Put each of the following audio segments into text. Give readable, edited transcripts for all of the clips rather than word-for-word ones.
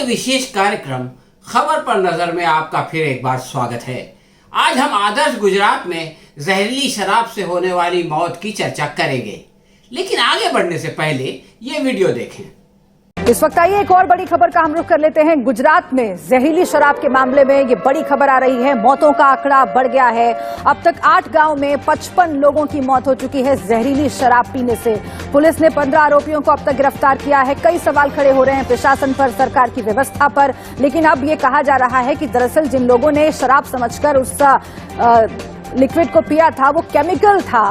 के विशेष कार्यक्रम खबर पर नजर में आपका फिर एक बार स्वागत है। आज हम आदर्श गुजरात में जहरीली शराब से होने वाली मौत की चर्चा करेंगे, लेकिन आगे बढ़ने से पहले ये वीडियो देखें। इस वक्त आइए एक और बड़ी खबर का हम रुख कर लेते हैं। गुजरात में जहरीली शराब के मामले में ये बड़ी खबर आ रही है। मौतों का आंकड़ा बढ़ गया है। अब तक 8 गांव में 55 लोगों की मौत हो चुकी है जहरीली शराब पीने से। पुलिस ने 15 आरोपियों को अब तक गिरफ्तार किया है। कई सवाल खड़े हो रहे हैं प्रशासन पर, सरकार की व्यवस्था पर, लेकिन अब ये कहा जा रहा है कि दरअसल जिन लोगों ने शराब समझकर उस लिक्विड को पिया था वो केमिकल था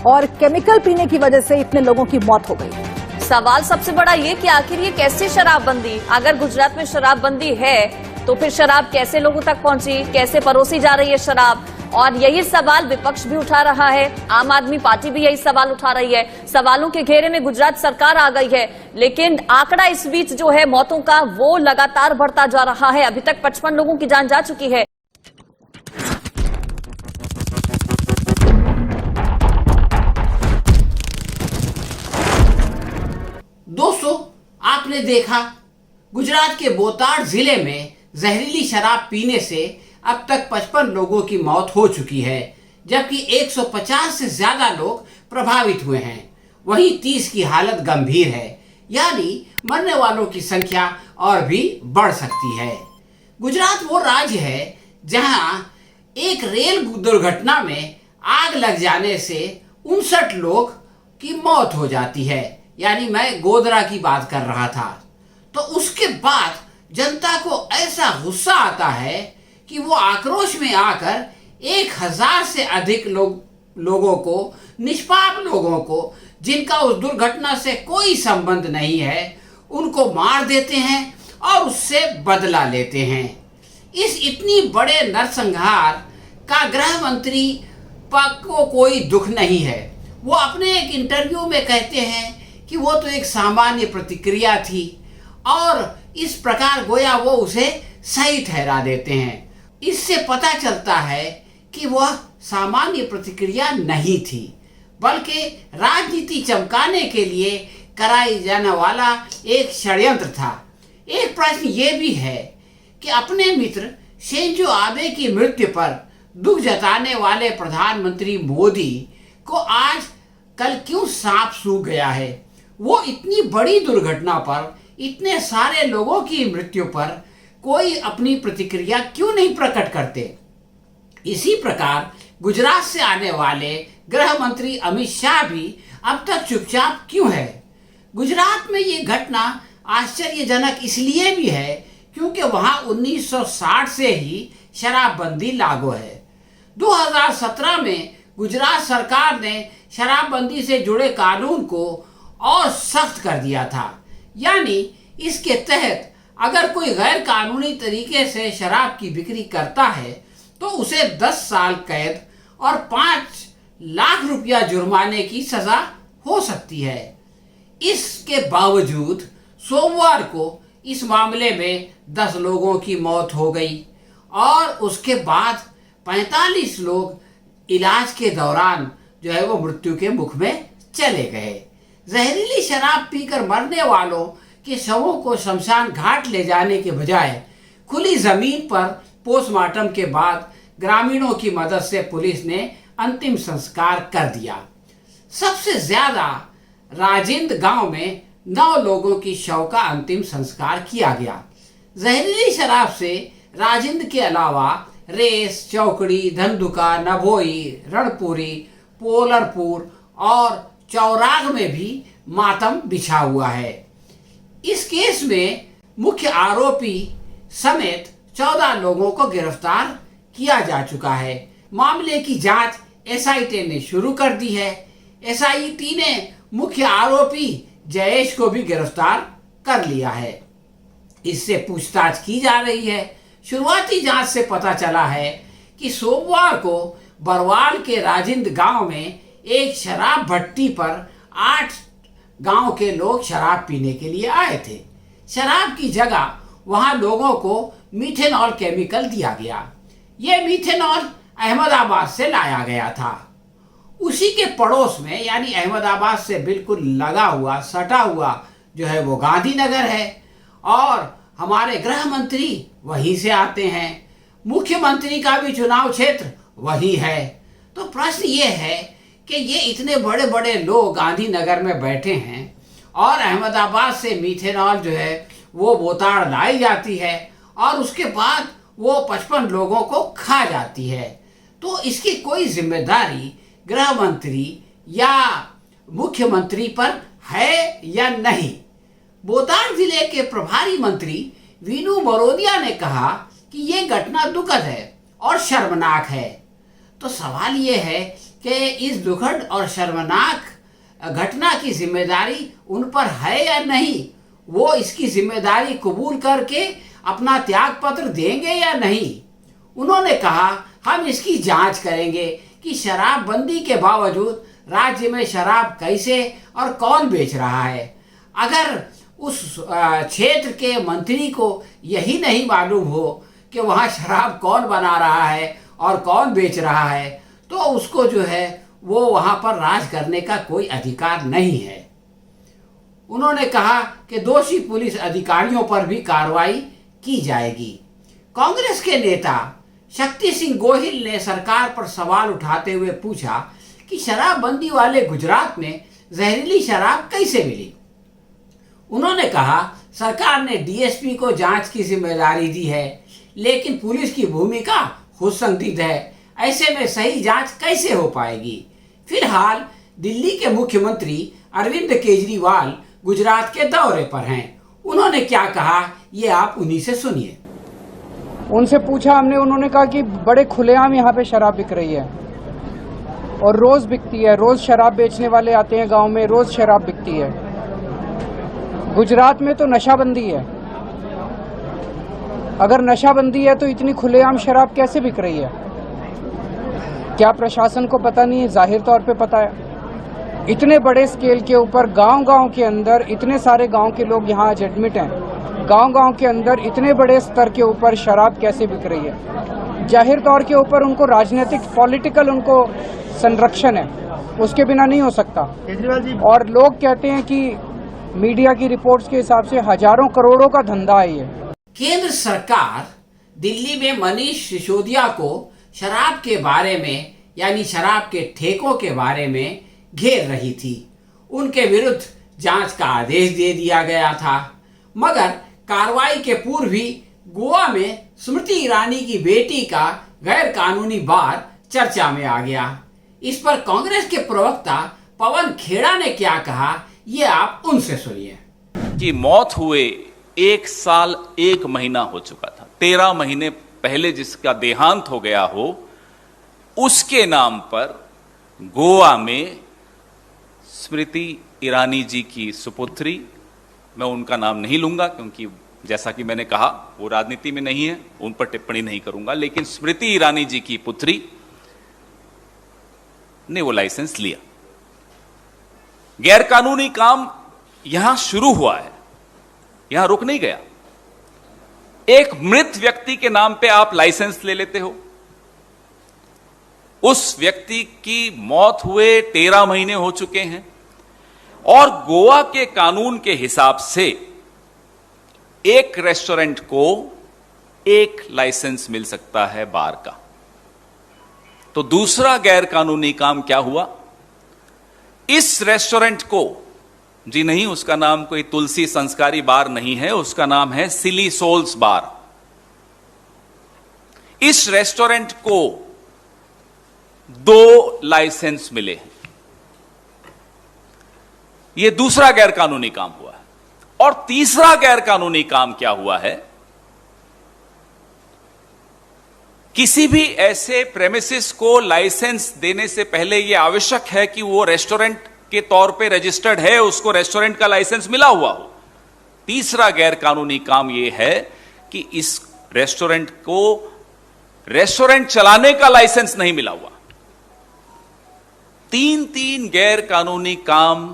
और केमिकल पीने की वजह से इतने लोगों की मौत हो गई। सवाल सबसे बड़ा ये कि आखिर ये कैसी शराबबंदी? अगर गुजरात में शराबबंदी है तो फिर शराब कैसे लोगों तक पहुंची, कैसे परोसी जा रही है शराब? और यही सवाल विपक्ष भी उठा रहा है, आम आदमी पार्टी भी यही सवाल उठा रही है। सवालों के घेरे में गुजरात सरकार आ गई है, लेकिन आंकड़ा इस बीच जो है मौतों का वो लगातार बढ़ता जा रहा है। अभी तक 55 लोगों की जान जा चुकी है। दोस्तों, आपने देखा गुजरात के बोटाड जिले में जहरीली शराब पीने से अब तक 55 लोगों की मौत हो चुकी है, जबकि 150 से ज्यादा लोग प्रभावित हुए हैं। वहीं 30 की हालत गंभीर है, यानी मरने वालों की संख्या और भी बढ़ सकती है। गुजरात वो राज्य है जहां एक रेल दुर्घटना में आग लग जाने से 59 लोग की मौत हो जाती है, यानी मैं गोधरा की बात कर रहा था। तो उसके बाद जनता को ऐसा गुस्सा आता है कि वो आक्रोश में आकर 1000 से अधिक लोगों को, निष्पाप लोगों को जिनका उस दुर्घटना से कोई संबंध नहीं है, उनको मार देते हैं और उससे बदला लेते हैं। इस इतनी बड़े नरसंहार का गृह मंत्री को कोई दुख नहीं है। वो अपने एक इंटरव्यू में कहते हैं कि वो तो एक सामान्य प्रतिक्रिया थी और इस प्रकार गोया वो उसे सही ठहरा देते हैं। इससे पता चलता है कि वह सामान्य प्रतिक्रिया नहीं थी, बल्कि राजनीति चमकाने के लिए कराई जाने वाला एक षड्यंत्र था। एक प्रश्न ये भी है कि अपने मित्र शिंजो आबे की मृत्यु पर दुख जताने वाले प्रधानमंत्री मोदी को आज कल क्यों सांप सूख गया है? वो इतनी बड़ी दुर्घटना पर, इतने सारे लोगों की मृत्यु पर कोई अपनी प्रतिक्रिया क्यों नहीं प्रकट करते? इसी प्रकार गुजरात से आने वाले गृह मंत्री अमित शाह भी अब तक चुपचाप क्यों है? गुजरात में ये घटना आश्चर्यजनक इसलिए भी है क्योंकि वहां 1960 से ही शराबबंदी लागू है। 2017 में गुजरात सरकार ने शराबबंदी से जुड़े कानून को और सख्त कर दिया था, यानी इसके तहत अगर कोई गैर कानूनी तरीके से शराब की बिक्री करता है तो उसे 10 साल कैद और 5 लाख रुपया जुर्माने की सजा हो सकती है। इसके बावजूद सोमवार को इस मामले में 10 लोगों की मौत हो गई और उसके बाद 45 लोग इलाज के दौरान जो है वो मृत्यु के मुख में चले गए। जहरीली शराब पीकर मरने वालों के शवों को शमशान घाट ले जाने के बजाय खुली जमीन पर पोस्टमार्टम के बाद ग्रामीणों की मदद से पुलिस ने अंतिम संस्कार कर दिया। सबसे ज्यादा राजिंद गांव में 9 लोगों की शव का अंतिम संस्कार किया गया। जहरीली शराब से राजिंद के अलावा रेस, चौकड़ी, धंधुका, नभोई, रणपुरी, पोलरपुर और चौराग में भी मातम बिछा हुआ है। इस केस में मुख्य आरोपी समेत 14 लोगों को गिरफ्तार किया जा चुका है। मामले की जांच एसआईटी ने शुरू कर दी है। एसआईटी ने मुख्य आरोपी जयेश को भी गिरफ्तार कर लिया है। इससे पूछताछ की जा रही है। शुरुआती जांच से पता चला है कि सोमवार को बरवाल के राजिंद गांव में एक शराब भट्टी पर 8 गांव के लोग शराब पीने के लिए आए थे। शराब की जगह वहां लोगों को मीथेनॉल केमिकल दिया गया। यह मीथेनॉल अहमदाबाद से लाया गया था। उसी के पड़ोस में, यानी अहमदाबाद से बिल्कुल लगा हुआ, सटा हुआ जो है वो गांधीनगर है और हमारे गृह मंत्री वहीं से आते हैं, मुख्यमंत्री का भी चुनाव क्षेत्र वही है। तो प्रश्न ये है कि ये इतने बड़े बड़े लोग गांधीनगर में बैठे हैं और अहमदाबाद से मीथेनॉल जो है वो बोताड़ लाई जाती है और उसके बाद वो 55 लोगों को खा जाती है। तो इसकी कोई जिम्मेदारी गृह मंत्री या मुख्यमंत्री पर है या नहीं? बोताड़ जिले के प्रभारी मंत्री वीनू बरोदिया ने कहा कि ये घटना दुखद है और शर्मनाक है। तो सवाल ये है कि इस दुखद और शर्मनाक घटना की जिम्मेदारी उन पर है या नहीं? वो इसकी जिम्मेदारी कबूल करके अपना त्याग पत्र देंगे या नहीं? उन्होंने कहा हम इसकी जांच करेंगे कि शराबबंदी के बावजूद राज्य में शराब कैसे और कौन बेच रहा है। अगर उस क्षेत्र के मंत्री को यही नहीं मालूम हो कि वहाँ शराब कौन बना रहा है और कौन बेच रहा है, तो उसको जो है वो वहाँ पर राज करने का कोई अधिकार नहीं है। उन्होंने कहा कि दोषी पुलिस अधिकारियों पर भी कार्रवाई की जाएगी। कांग्रेस के नेता शक्ति सिंह गोहिल ने सरकार पर सवाल उठाते हुए पूछा कि शराबबंदी वाले गुजरात में जहरीली शराब कैसे मिली। उन्होंने कहा सरकार ने डीएसपी को जांच की जिम्मेदारी दी है, लेकिन पुलिस की भूमिका खुद संदिग्ध है। ऐसे में सही जांच कैसे हो पाएगी? फिलहाल दिल्ली के मुख्यमंत्री अरविंद केजरीवाल गुजरात के दौरे पर हैं। उन्होंने क्या कहा ये आप उन्हीं से सुनिए। उनसे पूछा हमने, उन्होंने कहा कि बड़े खुलेआम यहाँ पे शराब बिक रही है और रोज बिकती है, रोज शराब बेचने वाले आते हैं गांव में, रोज शराब बिकती है। गुजरात में तो नशाबंदी है, अगर नशाबंदी है तो इतनी खुलेआम शराब कैसे बिक रही है? क्या प्रशासन को पता नहीं है? जाहिर तौर पे पता है। इतने बड़े स्केल के ऊपर गांव-गांव के अंदर इतने सारे गांव के लोग यहाँ आज एडमिट हैं, गांव-गांव के अंदर इतने बड़े स्तर के ऊपर शराब कैसे बिक रही है? जाहिर तौर के ऊपर उनको राजनीतिक पॉलिटिकल उनको संरक्षण है, उसके बिना नहीं हो सकता। और लोग कहते हैं कि मीडिया की रिपोर्ट्स के हिसाब से हजारों करोड़ों का धंधा है ये। केंद्र सरकार दिल्ली में मनीष सिसोदिया को शराब के बारे में यानी शराब के ठेकों के बारे में घेर रही थी। उनके विरुद्ध जांच का आदेश दे दिया गया था, मगर कार्रवाई के पूर्व ही गोवा में स्मृति ईरानी की बेटी का गैर कानूनी बार चर्चा में आ गया। इस पर कांग्रेस के प्रवक्ता पवन खेड़ा ने क्या कहा, ये आप उनसे सुनिए। कि मौत हुए 1 साल 1 महीना हो चुका था, 13 महीने पहले जिसका देहांत हो गया हो, उसके नाम पर गोवा में स्मृति ईरानी जी की सुपुत्री, मैं उनका नाम नहीं लूंगा क्योंकि जैसा कि मैंने कहा वो राजनीति में नहीं है, उन पर टिप्पणी नहीं करूंगा, लेकिन स्मृति ईरानी जी की पुत्री ने वो लाइसेंस लिया। गैरकानूनी काम यहां शुरू हुआ है, यहां रुक नहीं गया। एक मृत व्यक्ति के नाम पे आप लाइसेंस ले लेते हो, उस व्यक्ति की मौत हुए 13 महीने हो चुके हैं और गोवा के कानून के हिसाब से एक रेस्टोरेंट को 1 लाइसेंस मिल सकता है बार का। तो दूसरा गैरकानूनी काम क्या हुआ? इस रेस्टोरेंट को, जी नहीं, उसका नाम कोई तुलसी संस्कारी बार नहीं है, उसका नाम है सिली सोल्स बार। इस रेस्टोरेंट को 2 लाइसेंस मिले हैं। यह दूसरा गैरकानूनी काम हुआ है। और तीसरा गैरकानूनी काम क्या हुआ है? किसी भी ऐसे प्रेमिसेस को लाइसेंस देने से पहले यह आवश्यक है कि वो रेस्टोरेंट के तौर पे रजिस्टर्ड है, उसको रेस्टोरेंट का लाइसेंस मिला हुआ हो। तीसरा गैरकानूनी काम यह है कि इस रेस्टोरेंट को रेस्टोरेंट चलाने का लाइसेंस नहीं मिला हुआ। 3 गैरकानूनी काम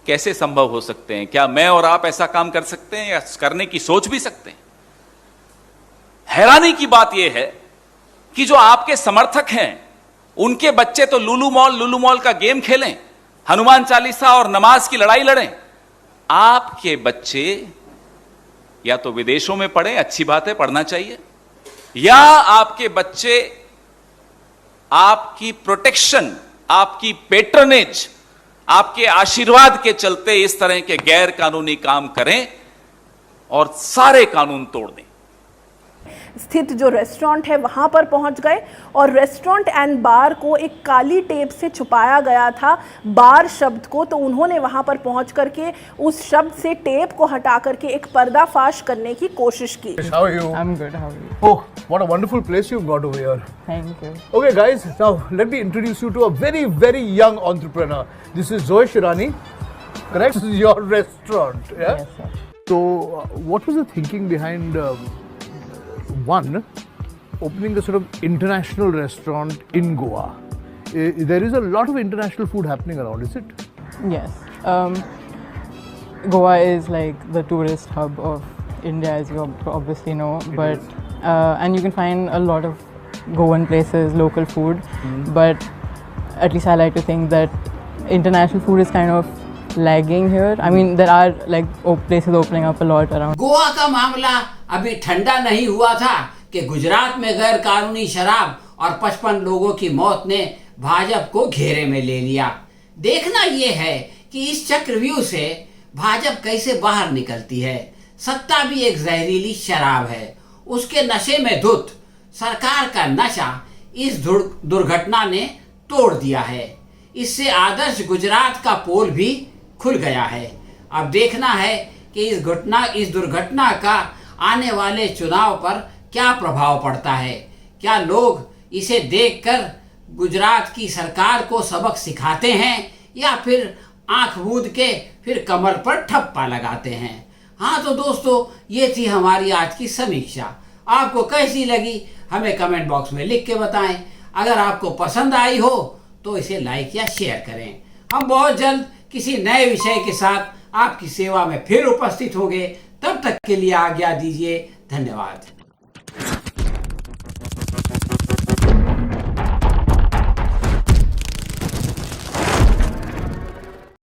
कैसे संभव हो सकते हैं? क्या मैं और आप ऐसा काम कर सकते हैं या करने की सोच भी सकते हैं? हैरानी की बात यह है कि जो आपके समर्थक हैं, उनके बच्चे तो लुलु मॉल का गेम खेलें, हनुमान चालीसा और नमाज की लड़ाई लड़ें। आपके बच्चे या तो विदेशों में पढ़े, अच्छी बात है, पढ़ना चाहिए, या आपके बच्चे आपकी प्रोटेक्शन, आपकी पेट्रनेज, आपके आशीर्वाद के चलते इस तरह के गैर कानूनी काम करें और सारे कानून तोड़ दें। स्थित जो रेस्टोरेंट है वहां पर पहुंच गए और रेस्टोरेंट एंड बार को एक काली टेप से छुपाया गया था, बार शब्द को, तो उन्होंने वहां पर पहुंच करके उस शब्द से टेप को हटा करके एक पर्दाफाश करने की कोशिश की। How are you? I'm good. How are you? Oh, what a wonderful place you've got over here. Thank you. Okay, guys, now let me introduce you to a very, very young entrepreneur. This is Zoe Shirani, correct? This is your restaurant, yeah? Yes, sir. So, what was the thinking behind one, opening a sort of international restaurant in Goa? There is a lot of international food happening around, is it? Yes. Goa is like the tourist hub of India, as you obviously know. But and you can find a lot of Goan places, local food. But at least I like to think that international food is kind of lagging here. I mean, there are like places opening up a lot around. Goa का मामला अभी ठंडा नहीं हुआ था कि गुजरात में गैर कानूनी शराब और 55 लोगों की मौत ने भाजपा को घेरे में ले लिया। देखना यह है कि इस चक्रव्यूह से भाजपा कैसे बाहर निकलती है। सत्ता भी एक जहरीली शराब है, उसके नशे में धुत सरकार का नशा इस दुर्घटना ने तोड़ दिया है। इससे आदर्श गुजरात का पोल भी खुल गया है। अब देखना है कि इस दुर्घटना का आने वाले चुनाव पर क्या प्रभाव पड़ता है। क्या लोग इसे देखकर गुजरात की सरकार को सबक सिखाते हैं या फिर आंख मूंद के फिर कमर पर ठप्पा लगाते हैं। हाँ तो दोस्तों, ये थी हमारी आज की समीक्षा। आपको कैसी लगी हमें कमेंट बॉक्स में लिख के बताएं। अगर आपको पसंद आई हो तो इसे लाइक या शेयर करें। हम बहुत जल्द किसी नए विषय के साथ आपकी सेवा में फिर उपस्थित होंगे। तब तक के लिए आज्ञा दीजिए। धन्यवाद।